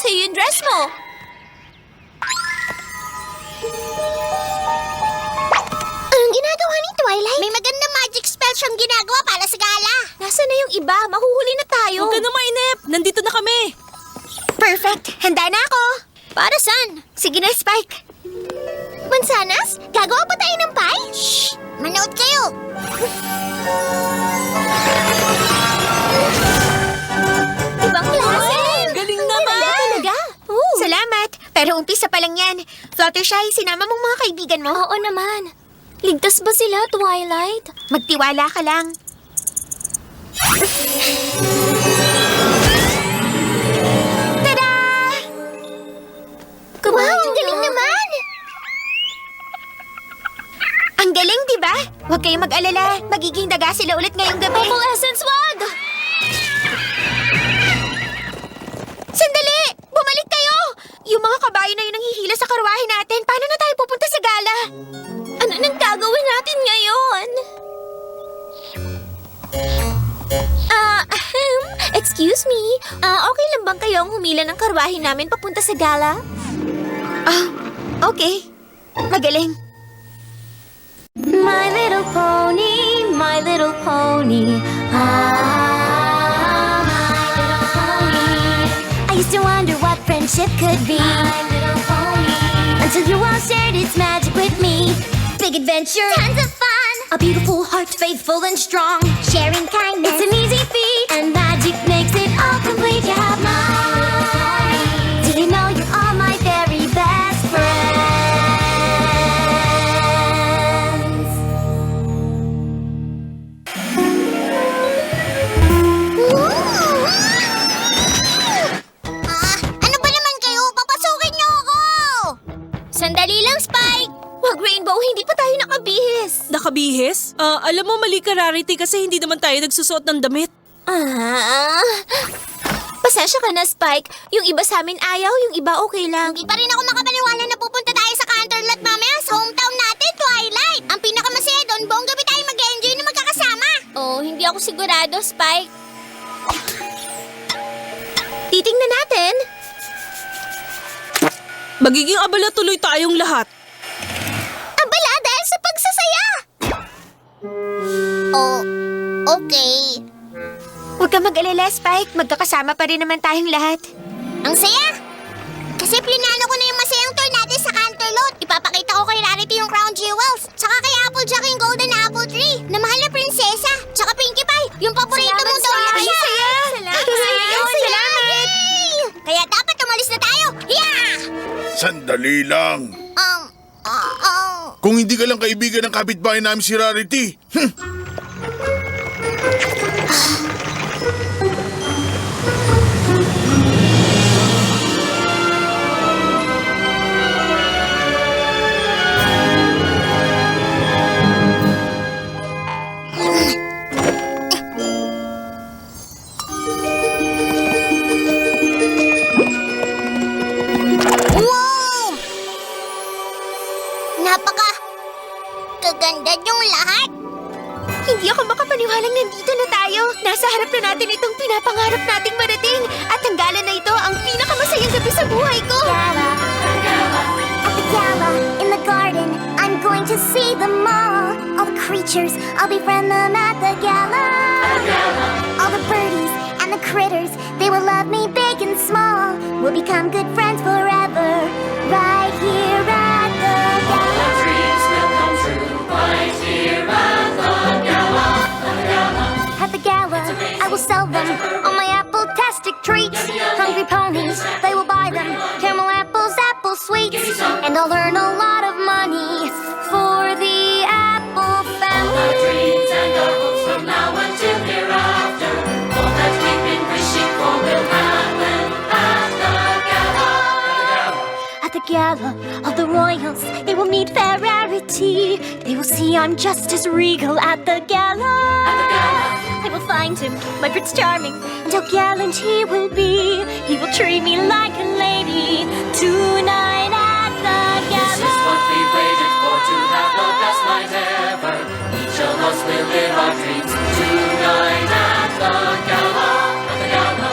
sa'yo yung dress mo. Anong ginagawa ni Twilight? May maganda magic spell siyang ginagawa para sa gala. Nasaan na yung iba? Mahuhuli na tayo. Huwag ka na mainip! Nandito na kami! Perfect! Handa na ako! Para saan? Sige na, Spike. Mansanas, gagawa pa tayo ng pie? Shh! Manood kayo! Ibang klase. Galing naman! Talaga? Salamat! Pero umpisa pa lang yan. Fluttershy, sinama mong mga kaibigan mo? Oo naman. Ligtas ba sila, Twilight? Magtiwala ka lang. Tada! Wow, ang galing naman! Ang galing, di ba? Huwag kayong mag-alala. Magiging daga sila ulit ngayong gabi. Bubble Essence, wag! Sandali! Bumalik kayo! Yung mga kabayo na yun ang hihila sa karwahe natin. Paano na tayo pupunta sa gala? Ano nang gagawin natin ngayon? Excuse me. Okay lang bang kayo ang humila ng karwahe namin papunta sa gala? Ah, okay. Magaling. My little pony, my little pony. Ah, my little pony. I used to wonder what friendship could be. My little pony. Until you all shared its magic with me. Big adventure, Tons of fun! a beautiful heart, faithful and strong. Sharing kindness. It's an easy feat, and magic makes it all complete. You have mine. Did you know you're all my very best friends? Ano ba naman kayo? Papasukin niyo ako! Sandali lang, Spike! Wag, Rainbow, hindi pa tayo nakabihis. Nakabihis? Alam mo, mali ka, Rarity, kasi hindi naman tayo nagsusuot ng damit. Pasensya ka na, Spike. Yung iba sa amin ayaw, yung iba okay lang. Hindi pa rin ako makapaniwala na pupunta tayo sa Canterlot mamaya sa hometown natin, Twilight! Ang pinakamasaya doon, buong gabi tayo mag-enjoy na magkakasama! Oh, hindi ako sigurado, Spike. Titingnan natin. Magiging abala tuloy tayong lahat. Abala dahil sa pagsasaya! Oh, okay. Huwag ka mag-alala, Spike. Magkakasama pa rin naman tayong lahat. Ang saya! Kasi plinano ko na yung masayang tour natin sa Canterlot. Ipapakita ko kay Rarity yung crown jewels. Tsaka kay Applejack yung golden apple tree. Na mahal na prinsesa. Tsaka Pinkie Pie, yung paborito mong Salamat, dollar siya. Salamat. Salamat! Kaya dapat umalis na tayo. Yeah! Sandali lang. Um, Kung hindi ka lang kaibigan ng kapitbahay namin si Rarity. Wow! Kaganda yung lahat. Hindi ako makapaniwalang nandito na tayo. Nasa harap na natin itong pinapangarap nating marating. At ang gala na ito ang pinakamasayang gabi sa buhay ko. At the gala, in the garden, I'm going to see them all. All the creatures, I'll befriend them at the gala. All the birdies and the critters, they will love me big and small. We'll become good friends forever, right here at the gala. At the gala, I will sell them all my apple-tastic treats. Hungry ponies, they will buy them. Caramel apples, apple sweets. And I'll earn a lot of money for the apple family. Dreams and our hopes from now until hereafter. All that we've been wishing for will happen at the gala. At the gala, all the royals, they will meet their rarity. They will see I'm just as regal at the gala. I will find him, my Prince Charming, and how gallant he will be. He will treat me like a lady tonight at the This gala. is what we waited for, to have the best night ever. Each of us will live our dreams tonight at the gala. At the gala.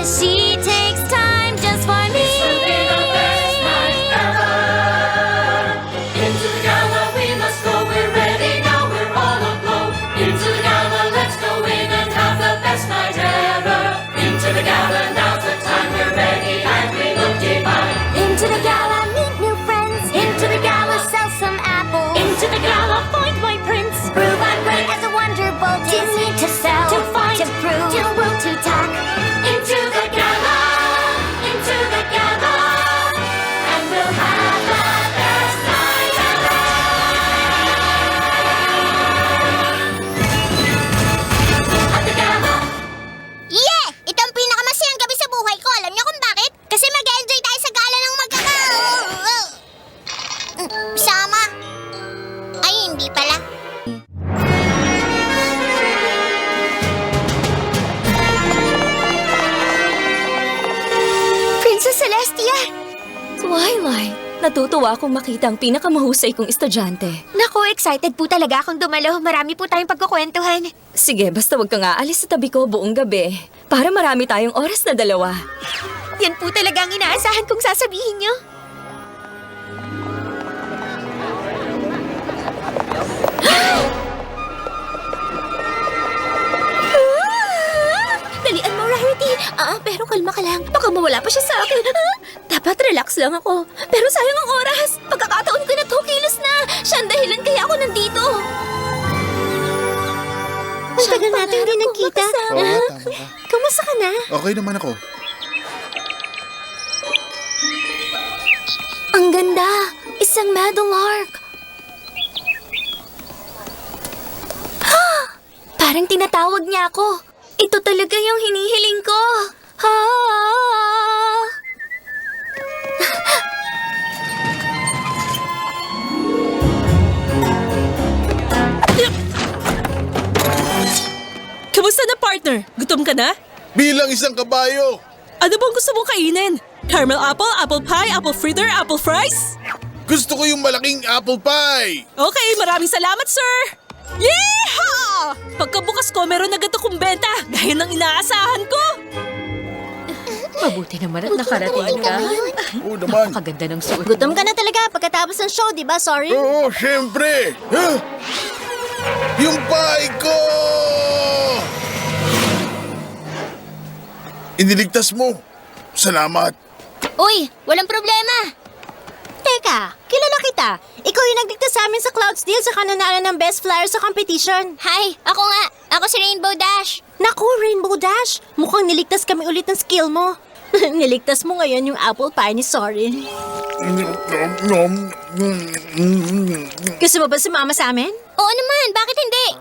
as she takes time just for me. This will be the best night ever. Into the gala we must go. We're ready now. We're all aglow. Into the gala, let's go in and have the best night ever. Into the gala, now's the time. We're ready and we look divine. Into the gala, meet new friends. Into the gala, sell some apples. Into the gala, find my prince. Prove I'm great as a wonderbolt. To need to sell, To find, to prove, to will, to talk. Into the gala, into the gala, and we'll have the best night ever. At the gala. Yeah! Ito ang pinakamasayang gabi sa buhay ko. Alam niyo kung bakit? Kasi mag-enjoy tayo sa gala ng Sama? Ay, hindi pala. Princess Celestia! Twilight, natutuwa akong makita ang pinakamahusay kong estudyante. Naku, excited po talaga akong dumalo. Marami po tayong pagkukwentuhan. Sige, basta wag kang aalis sa tabi ko buong gabi. Para marami tayong oras na dalawa. Yan po talaga ang inaasahan kong sasabihin niyo. Dalian mo, Rarity. Pero kalma ka lang. Baka mawala pa siya sa akin. Dapat relax lang ako. Pero sayang ang oras. Pagkakataon ko na 2 kilos na. Siya ang dahilan kaya ako nandito. Ang tagal natin hindi nagkita. Oo, tama ka. Kamusta ka na? Okay naman ako. Ang ganda. Isang meadowlark. Parang tinatawag niya ako. Ito talaga yung hinihiling ko. Ha! Kamusta na, partner? Gutom ka na? Bilang isang kabayo. Ano bang gusto mong kainin? Caramel apple, apple pie, apple fritter, apple fries? Gusto ko yung malaking apple pie. Okay, maraming salamat, sir! Yeehaw! Pagkabukas ko, meron agad akong benta. Gaya ng inaasahan ko. Mabuti naman at nakarating ka. Oo naman. Kaganda ng suot. Gutom ka na talaga pagkatapos ng show, di ba? Sorry. Oo, syempre. Huh? Yung pie ko! Iniligtas mo. Salamat. Uy, walang problema. Teka, kilala kita. Ikaw yung nagligtas sa amin sa Clouds Deal sa kananalo ng Best Flyer sa competition. Hi, ako nga. Ako si Rainbow Dash. Naku, Rainbow Dash. Mukhang niligtas kami ulit ng skill mo. Niligtas mo ngayon yung apple pie ni Sorin. Gusto mo ba sumama sa amin? Oo naman, bakit hindi?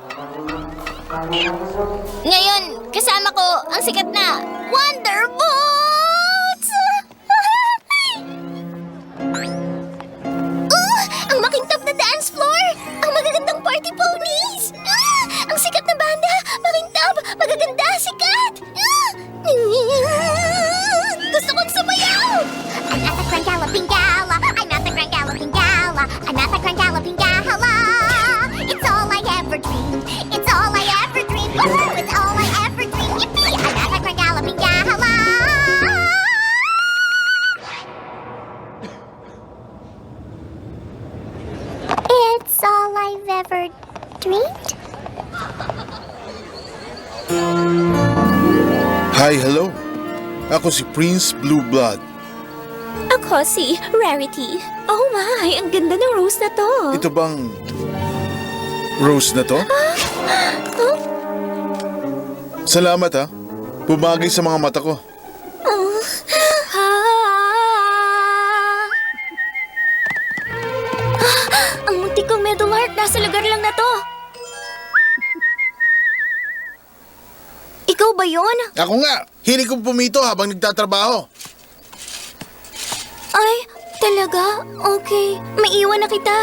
Ngayon, kasama ko ang sikat na Wonderbolts! Ang makintab na dance floor! Ang magagandang party ponies! Ang sikat na banda! Makintab! Magaganda! Sikat! Gusto kong sumayaw! I'm at the Grand Galloping Gala. I'm at the Grand Galloping Gala. I'm at the Grand Galloping Gala. It's all I ever dreamed. It's all I ever dreamed. Woohoo! It's all I ever dreamed. Yippee! I'm at the Grand Galloping Gala. It's all I've ever dreamed. Hi, hello. Ako si Prince Blue Blood. Ako si Rarity. Oh my, ang ganda ng rose na to. Ito bang rose na to? Salamat ha. Bumagay sa mga mata ko. Ang muntik kong meadowlark, nasa lugar lang na to. Ikaw ba yun? Ako nga. Hilig kong pumito habang nagtatrabaho. Ay, talaga? Okay, maiwan na kita.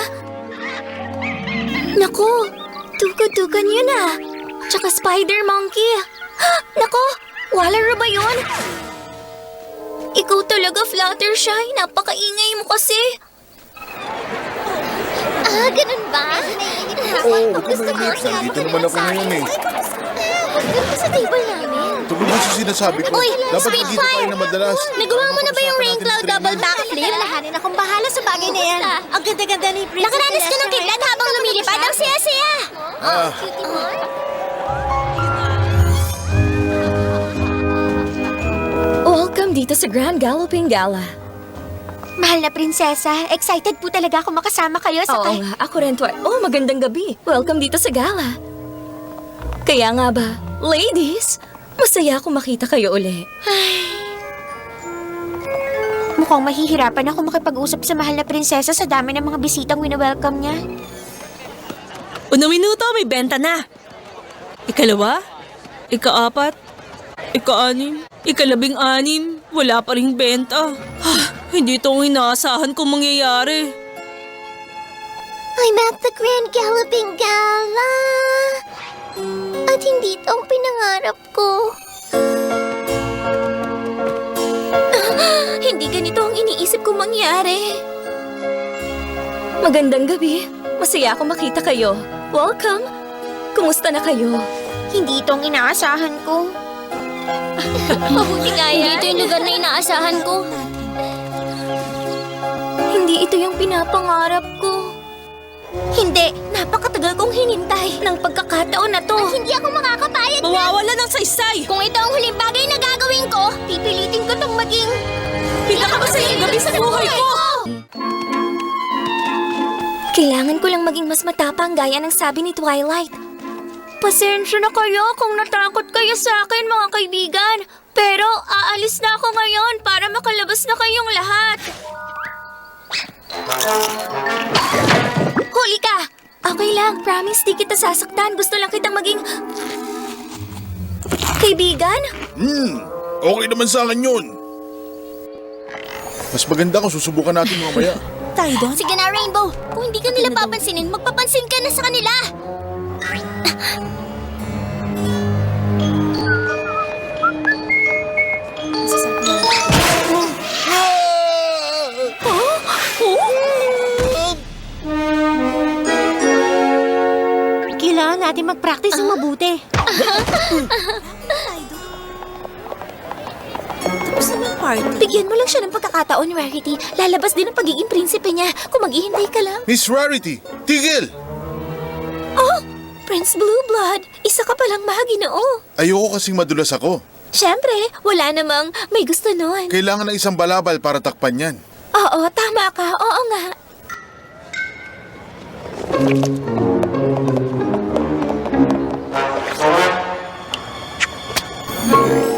Naku, tugan-tugan yun ah. Tsaka spider monkey. Naku, Walaro ba yun? Ikaw talaga, Fluttershy. Napakaingay mo kasi. Ganun ba? Oo, huwag ka mainip. Nandito naman ako ngayon eh. Sa table namin. Tungkol ba sa sinasabi ko? Uy, Dapat Sweet dito tayo Fire! na madalas. Nagawa mo na ba yung rain cloud double backflip? Alalahanin akong bahala sa bagay na yan. Ang ganda-ganda ni Princess Nakaranas ka ng Celeste, kidlat habang lumilipad. Ang saya-saya! Welcome dito sa Grand Galloping Gala. Mahal na prinsesa, excited po talaga ako makasama kayo sa Oo nga, ako rin, Twilight. Oh, magandang gabi. Welcome dito sa gala. Kaya nga ba, ladies, masaya ako makita kayo uli. Mukhang mahihirapan ako makipag-usap sa mahal na prinsesa sa dami ng mga bisitang wini-welcome niya. Unang minuto, may benta na. Ikalawa, ikaapat, ika-anim, ikalabing-anim, wala pa ring benta. Hindi ito ang inaasahan kong mangyayari. I'm at the Grand Galloping Gala. At hindi ito ang pinangarap ko. Hindi ganito ang iniisip kong mangyari. Magandang gabi. Masaya ako makita kayo. Welcome. Kumusta na kayo? Hindi ito ang inaasahan ko. Mabuti nga Hindi ito yung lugar na inaasahan ko. Hindi ito yung pinapangarap ko. Hindi. Napakatagal kong hinintay ng pagkakataon na to. Hindi ako makakapayag na. Mawawala ng saysay! Kung ito ang huling bagay na gagawin ko, pipilitin ko tong maging... Pinakamasayang gabi sa buhay ko! Kailangan ko lang maging mas matapang gaya ng sabi ni Twilight. Pasensya na kayo kung natakot kayo sa akin, mga kaibigan. Pero aalis na ako ngayon para makalabas na kayong lahat. Huli ka! Okay lang, promise di kita sasaktan. Gusto lang kitang maging... kaibigan? Okay naman sa akin yun. Mas maganda kung susubukan natin mamaya. Sige na, Rainbow. Kung hindi ka nila papansinin, magpapansin ka na sa kanila. Kailangan natin mag-practice ng mabuti. Bigyan mo lang siya ng pagkakataon, Rarity. Lalabas din ang pagiging prinsipe niya kung maghihintay ka lang. Miss Rarity, tigil! Oh, Prince Blue Blood, isa ka palang mahaginoo. Ayoko kasing madulas ako. Siyempre, wala namang may gusto nun. Kailangan ng isang balabal para takpan yan. Oo, tama ka. Oo nga.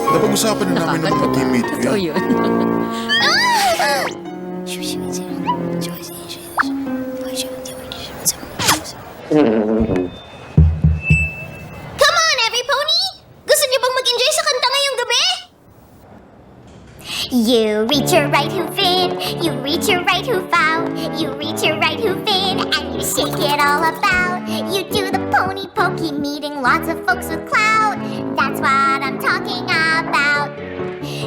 Napag-usapan na namin ng mga teammate ko yan. Come on, every pony! Gusto niyo bang mag-enjoy sa kanta ngayong gabi? You reach your right hoof in, you reach your right hoof out, you reach your right hoof in, and you shake it all about. You do the pony pokey, meeting lots of folks with clout. That's what I'm talking about.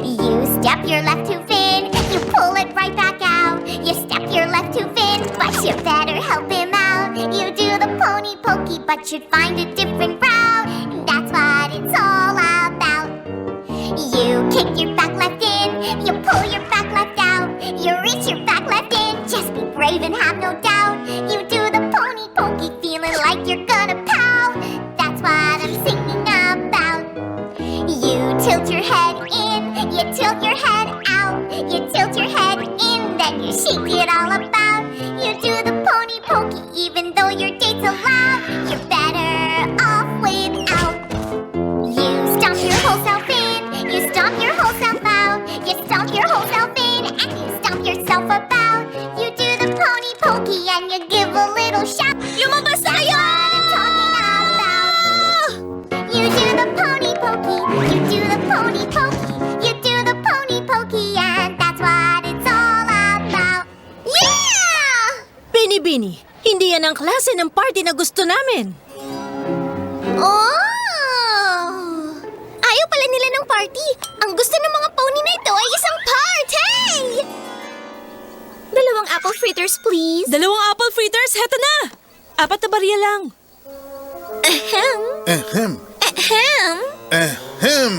You step your left hoof in, you pull it right back out. You step your left hoof in, but you better help him out. You do the pony pokey, but you'd find a different route. That's what it's all about. You kick your back left in, you pull your back left out. You reach your back left in, just be brave and have no doubt. You do the pony pokey, feeling like you're gonna pout. That's what I'm singing about. You tilt your head in, you tilt your head out. You tilt your head in, then you shake it all about. You do the pony pokey, even though your date's allowed. You're better off without. You stomp your whole self in, you stomp your whole self out. You stomp your whole self in, and you stomp yourself about. You do the pony pokey, and you give a little shout. Lumabas tayo! You do the pony pokey, you do the pony pokey, you do the pony pokey, and that's what it's all about. Yeah! Bini-bini, hindi yan ang klase ng party na gusto namin. Oh! Ayaw pala nila ng party. Ang gusto ng mga pony na ito ay isang party! 2 apple fritters, please. 2 apple fritters, heto na! 4 na barya lang. Ehem. Ahem! Ahem.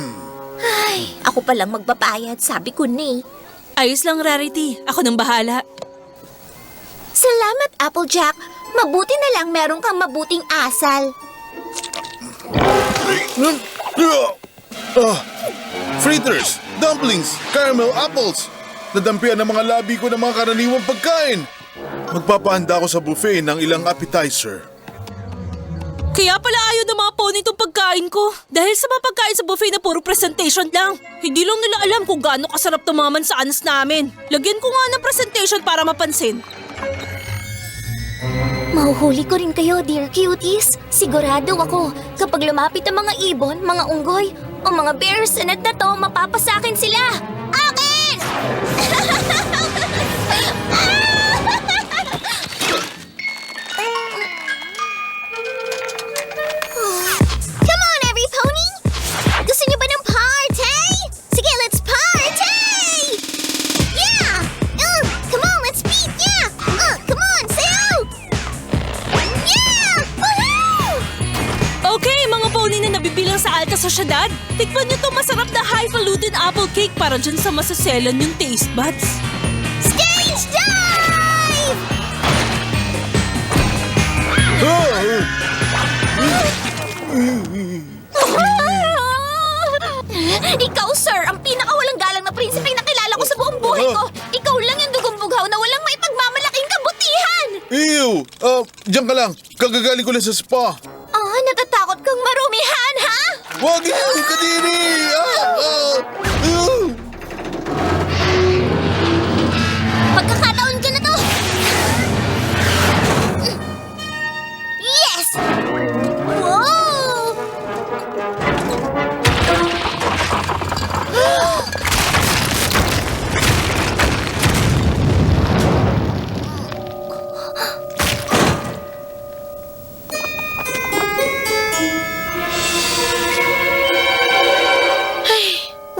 Ay, ako palang magbabayad, sabi ko ni. Ayos lang, Rarity. Ako nang bahala. Salamat, Applejack. Mabuti na lang meron kang mabuting asal. Fritters, dumplings, caramel apples. Nadampian ang mga labi ko ng mga karaniwang pagkain. Magpapahanda ako sa buffet ng ilang appetizer. Kaya pala ayaw ng mga pony itong pagkain ko. Dahil sa mga pagkain sa buffet na puro presentation lang. Hindi lang nila alam kung gaano kasarap ng mga mansaanas namin. Lagyan ko nga ng presentation para mapansin. Mahuhuli ko rin kayo, dear cuties. Sigurado ako, kapag lumapit ang mga ibon, mga unggoy, o mga bears na nagtato, mapapasakin sila. Akin! Come on, every pony! Gusto niyo ba ng party? Sige, let's party! Yeah! Come on, let's beat! Yeah! Come on, sail! Yeah! Woohoo! Okay, mga pony na nabibilang sa alta sosyedad, tikman niyo itong masarap na highfalutin apple cake para dyan sa masaselan yung taste buds. Stage dive! Ikaw, sir, ang pinakawalang galang na prinsipe na kilala ko sa buong buhay ko. Ikaw lang yung dugong bughaw na walang maipagmamalaking kabutihan. Ew! Diyan ka lang. Kagagaling ko lang sa spa. Natatakot kang marumihan, ha? Wag yun! Kadiri! Pagkakataon ko na to! Yes! Wow!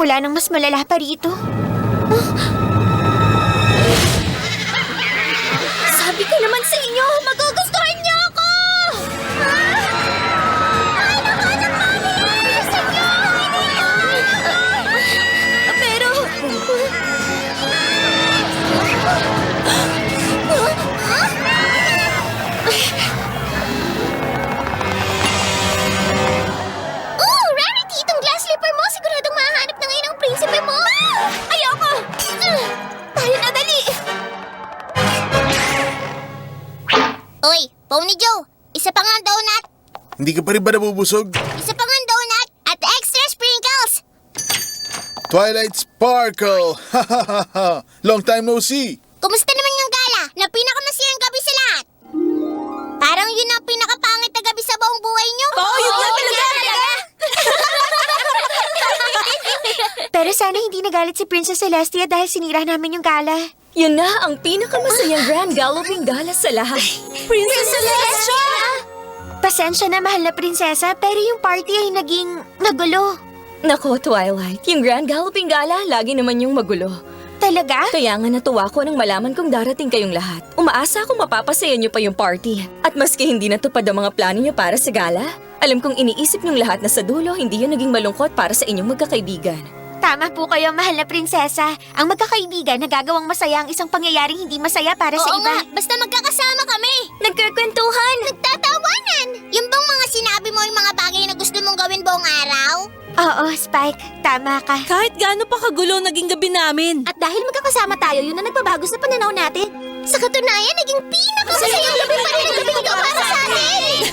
Wala nang mas malala pa rito. Sabi ko naman sa inyo, magugustuhan niyo ako! Ay, naku, anong mangyayari sa inyo? Pero... Rarity! Itong glass slipper mo! Siguradong mahahanap na ngayon ang prinsipe mo! Ayoko! Tayo na, dali! Uy, Pony Joe! Isa pa nga ang donut! Hindi ka pa rin ba nabubusog? Isa pa nga ang donut! At extra sprinkles! Twilight Sparkle! Long time no see! Kumusta naman yung gala na pinakamasayang gabi sa lahat? Parang yun ang pinakapangit na gabi sa buong buhay nyo. Oo, yun nga talaga! Pero sana hindi nagalit si Princess Celestia dahil sinira namin yung gala. Yun na ang pinakamasayang Grand Galloping Gala sa lahat. Princess Celestia! Pasensya na, mahal na prinsesa, pero yung party ay naging nagulo. Nako, Twilight, yung Grand Galloping Gala lagi naman yung magulo. Talaga? Kaya nga natuwa ko nang malaman kong darating kayong lahat. Umaasa akong mapapasaya niyo pa yung party. At maski hindi natupad ang mga plano niyo para sa gala, alam kong iniisip niyong lahat na sa dulo hindi yun naging malungkot para sa inyong magkakaibigan. Tama po kayo, mahal na prinsesa. Ang magkakaibigan nagagawang masaya ang isang pangyayaring hindi masaya para sa Oo iba. nga, basta magkakasama kami. Nagkukwentuhan. Nagtatawanan. Yung bang mga sinabi mo yung mga bagay na gusto mong gawin buong araw? Oo, Spike. Tama ka. Kahit gaano pa kagulo naging gabi namin. At dahil magkakasama tayo, yun na nagbabago sa pananaw natin. Sa katunayan, naging pinakamasayang gabi pa rin ang gabi ito para sa atin.